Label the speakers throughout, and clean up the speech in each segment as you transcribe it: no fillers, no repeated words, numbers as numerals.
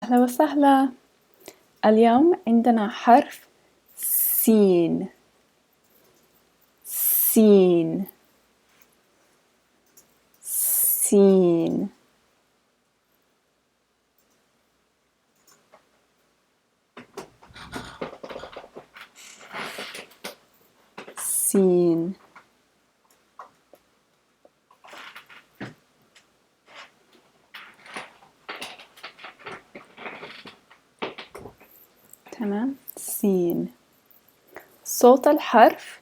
Speaker 1: أهلا وسهلا. اليوم عندنا حرف سين. سين سين. سين. تمام. سين. صوت الحرف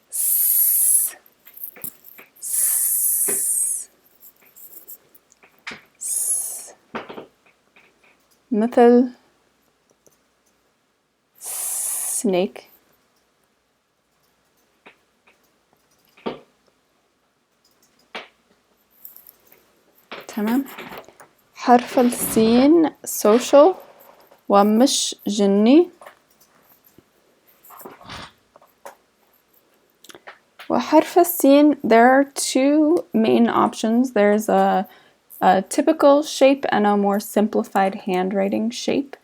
Speaker 1: س. س. س. مثل snake. تمام. حرف السين social ومش جني. وحرف السين, there are two main options. There's a typical shape and a more simplified handwriting shape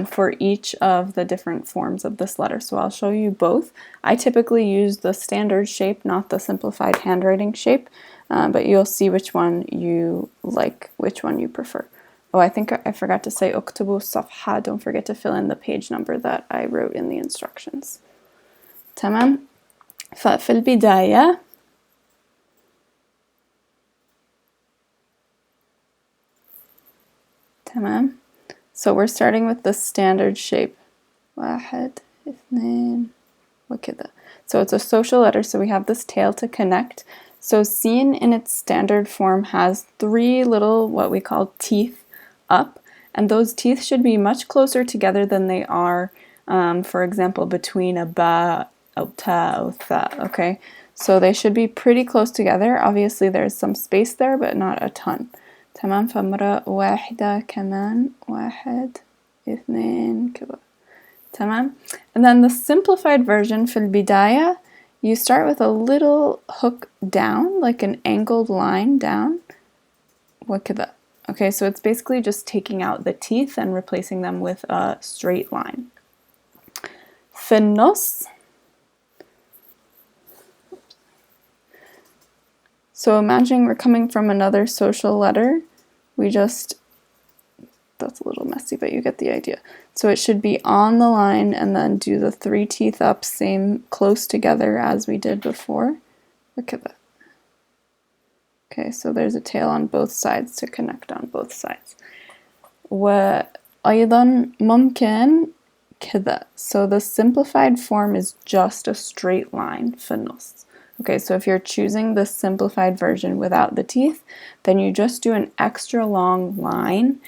Speaker 1: for each of the different forms of this letter. So I'll show you both. I typically use the standard shape, not the simplified handwriting shape, but you'll see which one you like, which one you prefer. Oh, I think I forgot to say اكتبوا الصفحة. Don't forget to fill in the page number that I wrote in the instructions. تمام. ففي البداية تمام. So we're starting with the standard shape. واحد اثنين وكذا. So it's a social letter, so we have this tail to connect. So siin in its standard form has three little what we call teeth up, and those teeth should be much closer together than they are, for example, between a ba, a ta, a tha, okay? So they should be pretty close together. Obviously there's some space there, but not a ton. تمام. فمرة واحدة كمان واحد اثنين كذا. تمام. And then the simplified version في البداية, you start with a little hook down, like an angled line down. وكذا. Okay, so it's basically just taking out the teeth and replacing them with a straight line. في النص, so imagine we're coming from another social letter. We just, that's a little messy, but you get the idea. So it should be on the line and then do the three teeth up, same close together as we did before. Look at that. Okay, so there's a tail on both sides to connect on both sides. وأيضا ممكن كذا. So the simplified form is just a straight line في النص. Okay, so if you're choosing the simplified version without the teeth, then you just do an extra long line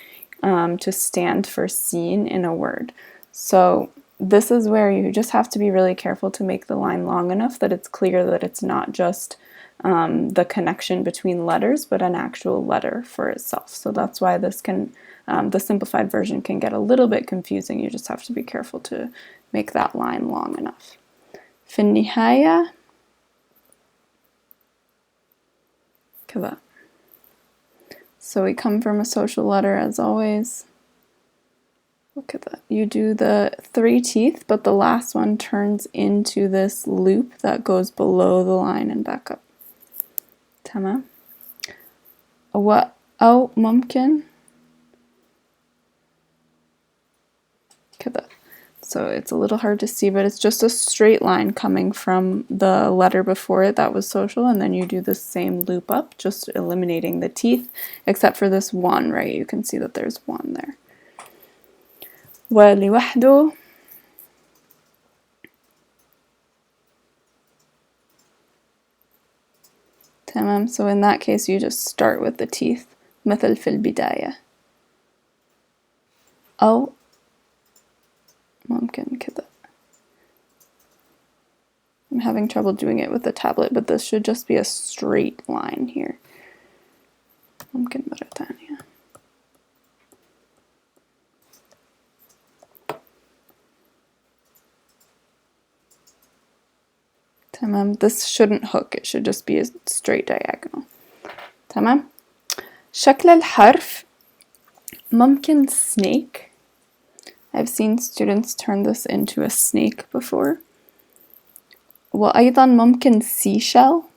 Speaker 1: to stand for siin in a word. So this is where you just have to be really careful to make the line long enough that it's clear that it's not just the connection between letters, but an actual letter for itself. So that's why this can, the simplified version can get a little bit confusing. You just have to be careful to make that line long enough. في النهاية كذا. So we come from a social letter as always. Look at that. You do the three teeth, but the last one turns into this loop that goes below the line and back up. تمام. أو ممكن كذا. So it's a little hard to see, but it's just a straight line coming from the letter before it that was social, and then you do the same loop up, just eliminating the teeth, except for this one, right? You can see that there's one there. ولوحده تمام. So in that case, you just start with the teeth. مثل في البداية. أو ممكن كذا. I'm having trouble doing it with the tablet, but this should just be a straight line here. ممكن مرة تانية. تمام. This shouldn't hook, it should just be a straight diagonal. تمام. شكل الحرف ممكن snake. I've seen students turn this into a snake before. وأيضا ممكن seashell.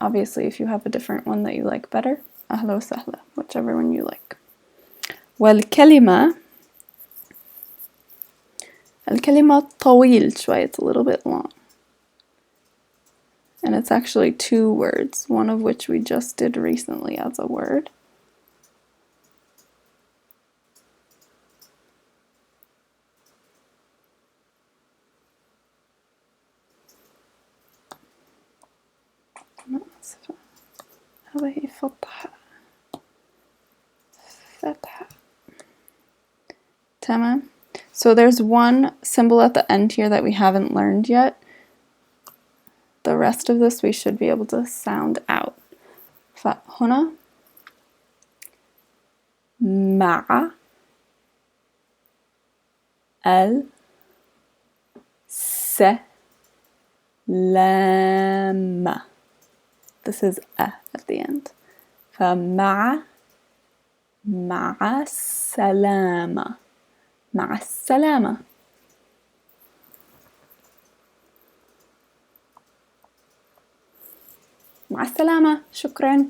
Speaker 1: Obviously, if you have a different one that you like better, أهلا وسهلا, whichever one you like. والكلمة طويل شوية, it's a little bit long. And it's actually 2 words, one of which we just did recently as a word. هذه فتحة. تمام. So there's one symbol at the end here that we haven't learned yet. The rest of this we should be able to sound out. فهنا مع السلامة. This is a at the end. فمع السلامة. مع السلامة. مع السلامة. شكراً.